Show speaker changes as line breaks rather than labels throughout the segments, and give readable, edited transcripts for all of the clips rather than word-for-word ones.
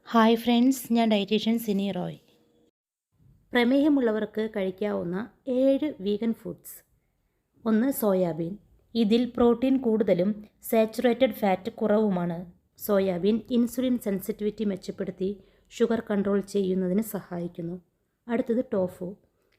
Hi friends, ഞാൻ dietitian Sini Roy. പ്രമേഹമുള്ളവർക്ക് കഴിക്കാവുന്ന 7 വീഗൻ ഫുഡ്സ്. 1. സോയാബീൻ. ഇതിൽ പ്രോട്ടീൻ കൂടുതലും സാച്ചുറേറ്റഡ് ഫാറ്റ് കുറവുമാണ്. സോയാബീൻ ഇൻസുലിൻ സെൻസിറ്റിവിറ്റി മെച്ചപ്പെടുത്തി ഷുഗർ കൺട്രോൾ ചെയ്യുന്നതിന് സഹായിക്കുന്നു. അടുത്തത് ടോഫു.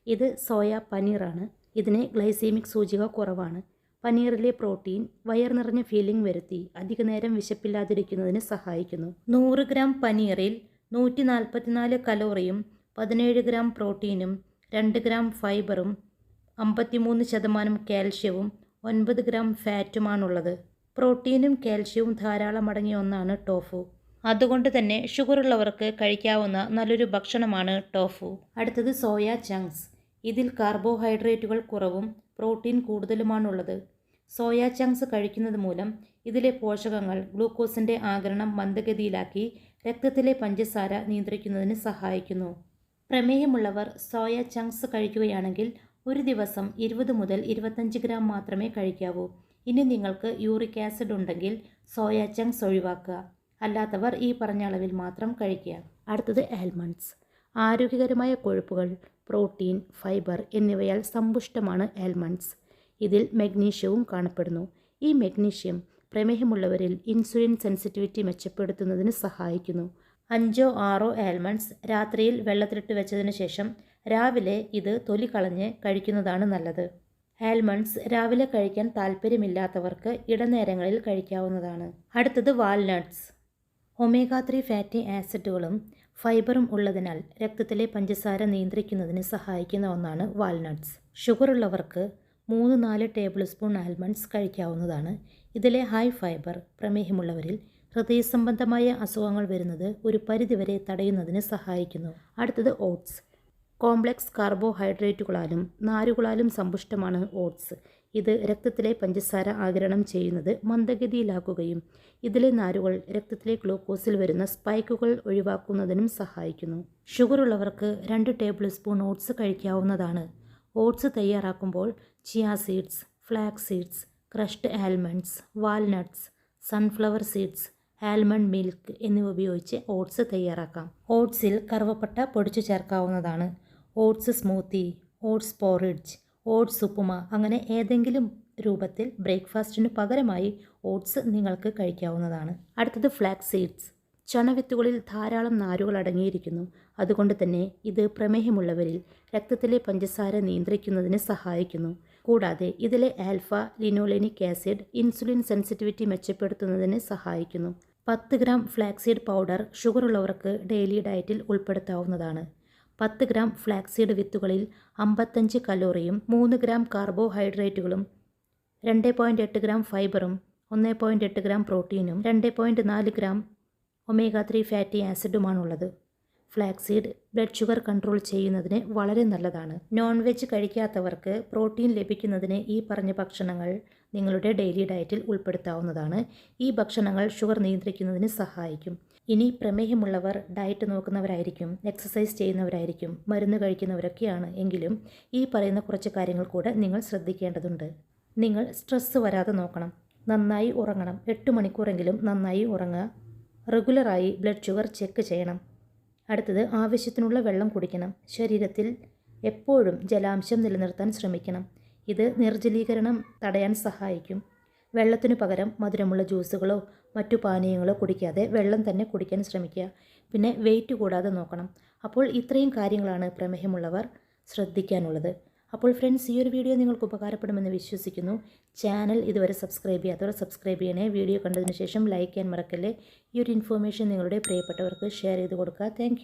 ഇത് സോയ പനീറാണ്. ഇതിന് ഗ്ലൈസീമിക് സൂചിക കുറവാണ്. പനീറിലെ പ്രോട്ടീൻ വയർ നിറഞ്ഞ ഫീലിംഗ് വരുത്തി അധിക നേരം വിശപ്പില്ലാതിരിക്കുന്നതിന് സഹായിക്കുന്നു. 100 ഗ്രാം പനീറിൽ 144 കലോറിയും 17 ഗ്രാം പ്രോട്ടീനും 2 ഗ്രാം ഫൈബറും 53% കാൽഷ്യവും 9 ഗ്രാം ഫാറ്റുമാണുള്ളത്. പ്രോട്ടീനും കാൽഷ്യവും ധാരാളം അടങ്ങിയ ഒന്നാണ് ടോഫു. അതുകൊണ്ട് തന്നെ ഷുഗറുള്ളവർക്ക് കഴിക്കാവുന്ന നല്ലൊരു ഭക്ഷണമാണ് ടോഫു. അടുത്തത് സോയ ചങ്ക്സ്. ഇതിൽ കാർബോഹൈഡ്രേറ്റുകൾ കുറവും പ്രോട്ടീൻ കൂടുതലുമാണുള്ളത്. സോയ ചങ്ക്സ് കഴിക്കുന്നത് മൂലം ഇതിലെ പോഷകങ്ങൾ ഗ്ലൂക്കോസിൻ്റെ ആഗിരണം മന്ദഗതിയിലാക്കി രക്തത്തിലെ പഞ്ചസാര നിയന്ത്രിക്കുന്നതിന് സഹായിക്കുന്നു. പ്രമേഹമുള്ളവർ സോയ ചങ്ക്സ് കഴിക്കുകയാണെങ്കിൽ ഒരു ദിവസം 20 മുതൽ 25 ഗ്രാം മാത്രമേ കഴിക്കാവൂ. ഇനി നിങ്ങൾക്ക് യൂറിക് ആസിഡ് ഉണ്ടെങ്കിൽ സോയ ചങ്ക്സ് ഒഴിവാക്കുക. അല്ലാത്തവർ ഈ പറഞ്ഞ അളവിൽ മാത്രം കഴിക്കുക. അടുത്തത് ആൽമണ്ട്സ്. ആരോഗ്യകരമായ കൊഴുപ്പുകൾ, പ്രോട്ടീൻ, ഫൈബർ എന്നിവയാൽ സമ്പുഷ്ടമാണ് ആൽമണ്ട്സ്. ഇതിൽ മഗ്നീഷ്യവും കാണപ്പെടുന്നു. ഈ മഗ്നീഷ്യം പ്രമേഹമുള്ളവരിൽ ഇൻസുലിൻ സെൻസിറ്റിവിറ്റി മെച്ചപ്പെടുത്തുന്നതിന് സഹായിക്കുന്നു. 5-6 ആൽമണ്ട്സ് രാത്രിയിൽ വെള്ളത്തിലിട്ട് വെച്ചതിന് ശേഷം രാവിലെ ഇത് തൊലി കളഞ്ഞ് കഴിക്കുന്നതാണ് നല്ലത്. ആൽമണ്ട്സ് രാവിലെ കഴിക്കാൻ താല്പര്യമില്ലാത്തവർക്ക് ഇടനേരങ്ങളിൽ കഴിക്കാവുന്നതാണ്. അടുത്തത് വാൽനട്ട്സ്. ഒമേഗ 3 ഫാറ്റി ആസിഡുകളും ഫൈബറും ഉള്ളതിനാൽ രക്തത്തിലെ പഞ്ചസാര നിയന്ത്രിക്കുന്നതിന് സഹായിക്കുന്ന ഒന്നാണ് വാൽനട്ട്സ്. ഷുഗറുള്ളവർക്ക് 3-4 ടേബിൾ സ്പൂൺ ആൽമണ്ട്സ് കഴിക്കാവുന്നതാണ്. ഇതിലെ ഹൈ ഫൈബർ പ്രമേഹമുള്ളവരിൽ ഹൃദയസംബന്ധമായ അസുഖങ്ങൾ വരുന്നത് ഒരു പരിധിവരെ തടയുന്നതിന് സഹായിക്കുന്നു. അടുത്തത് ഓട്സ്. കോംപ്ലക്സ് കാർബോഹൈഡ്രേറ്റുകളാലും നാരുകളാലും സമ്പുഷ്ടമാണ് ഓട്സ്. ഇത് രക്തത്തിലെ പഞ്ചസാര ആഗിരണം ചെയ്യുന്നത് മന്ദഗതിയിലാക്കുകയും ഇതിലെ നാരുകൾ രക്തത്തിലെ ഗ്ലൂക്കോസിൽ വരുന്ന സ്പൈക്കുകൾ ഒഴിവാക്കുന്നതിനും സഹായിക്കുന്നു. ഷുഗറുള്ളവർക്ക് 2 ടേബിൾ സ്പൂൺ ഓട്സ് കഴിക്കാവുന്നതാണ്. ഓട്സ് തയ്യാറാക്കുമ്പോൾ chia seeds, flax seeds, crushed almonds, walnuts, sunflower seeds, almond milk എന്നിവ ഉപയോഗിച്ച് ഓട്സ് തയ്യാറാക്കാം. ഓട്സിൽ കറുവപ്പട്ട പൊടിച്ചു ചേർക്കാവുന്നതാണ്. Oats smoothie, oats porridge, oats upma അങ്ങനെ ഏതെങ്കിലും രൂപത്തിൽ ബ്രേക്ക്ഫാസ്റ്റിന് പകരമായി ഓട്സ് നിങ്ങൾക്ക് കഴിക്കാവുന്നതാണ്. അടുത്തത് ഫ്ലാക്സ് സീഡ്സ്. ചണവിത്തുകളിൽ ധാരാളം നാരുകൾ അടങ്ങിയിരിക്കുന്നു. അതുകൊണ്ട് തന്നെ ഇത് പ്രമേഹമുള്ളവരിൽ രക്തത്തിലെ പഞ്ചസാര നിയന്ത്രിക്കുന്നതിന് സഹായിക്കുന്നു. കൂടാതെ ഇതിലെ alpha linolenic acid insulin sensitivity മെച്ചപ്പെടുത്തുന്നതിന് സഹായിക്കുന്നു. 10 ഗ്രാം ഫ്ലാക്സീഡ് പൗഡർ ഷുഗറുള്ളവർക്ക് ഡെയിലി ഡയറ്റിൽ ഉൾപ്പെടുത്താവുന്നതാണ്. 10 ഗ്രാം ഫ്ലാക്സീഡ് വിത്തുകളിൽ 55 കലോറിയും 3 ഗ്രാം കാർബോഹൈഡ്രേറ്റുകളും 2.8 ഗ്രാം ഫൈബറും 1.8 ഗ്രാം പ്രോട്ടീനും 2.4 ഗ്രാം ഒമേഗ 3 ഫാറ്റി ആസിഡുമാണുള്ളത്. ഫ്ലാക്സീഡ് ബ്ലഡ് ഷുഗർ കൺട്രോൾ ചെയ്യുന്നതിന് വളരെ നല്ലതാണ്. നോൺ വെജ് കഴിക്കാത്തവർക്ക് പ്രോട്ടീൻ ലഭിക്കുന്നതിന് ഈ പറഞ്ഞ ഭക്ഷണങ്ങൾ നിങ്ങളുടെ ഡെയിലി ഡയറ്റിൽ ഉൾപ്പെടുത്താവുന്നതാണ്. ഈ ഭക്ഷണങ്ങൾ ഷുഗർ നിയന്ത്രിക്കുന്നതിന് സഹായിക്കും. ഇനി പ്രമേഹമുള്ളവർ ഡയറ്റ് നോക്കുന്നവരായിരിക്കും, എക്സസൈസ് ചെയ്യുന്നവരായിരിക്കും, മരുന്ന് കഴിക്കുന്നവരൊക്കെയാണ് എങ്കിലും ഈ പറയുന്ന കുറച്ച് കാര്യങ്ങൾ കൂടെ നിങ്ങൾ ശ്രദ്ധിക്കേണ്ടതുണ്ട്. നിങ്ങൾ സ്ട്രെസ്സ് വരാതെ നോക്കണം. നന്നായി ഉറങ്ങണം. 8 മണിക്കൂറെങ്കിലും നന്നായി ഉറങ്ങുക. റെഗുലറായി ബ്ലഡ് ഷുഗർ ചെക്ക് ചെയ്യണം. അടുത്തത് ആവശ്യത്തിനുള്ള വെള്ളം കുടിക്കണം. ശരീരത്തിൽ എപ്പോഴും ജലാംശം നിലനിർത്താൻ ശ്രമിക്കണം. ഇത് നിർജ്ജലീകരണം തടയാൻ സഹായിക്കും. വെള്ളത്തിനു പകരം മധുരമുള്ള ജ്യൂസുകളോ മറ്റു പാനീയങ്ങളോ കുടിക്കാതെ വെള്ളം തന്നെ കുടിക്കാൻ ശ്രമിക്കുക. പിന്നെ വെയിറ്റ് കൂടാതെ നോക്കണം. അപ്പോൾ ഇത്രയും കാര്യങ്ങളാണ് പ്രമേഹമുള്ളവർ ശ്രദ്ധിക്കാനുള്ളത്. അപ്പോൾ ഫ്രണ്ട്സ്, ഈ ഒരു വീഡിയോ നിങ്ങൾക്ക് ഉപകാരപ്പെടുമെന്ന് വിശ്വസിക്കുന്നു. ചാനൽ ഇതുവരെ സബ്സ്ക്രൈബ് ചെയ്യാത്തവർ സബ്സ്ക്രൈബ് ചെയ്യണേ. വീഡിയോ കണ്ടതിന് ശേഷം ലൈക്ക് ചെയ്യാൻ മറക്കല്ലേ. ഈ ഒരു ഇൻഫോർമേഷൻ നിങ്ങളുടെ പ്രിയപ്പെട്ടവർക്ക് ഷെയർ ചെയ്ത് കൊടുക്കുക. താങ്ക്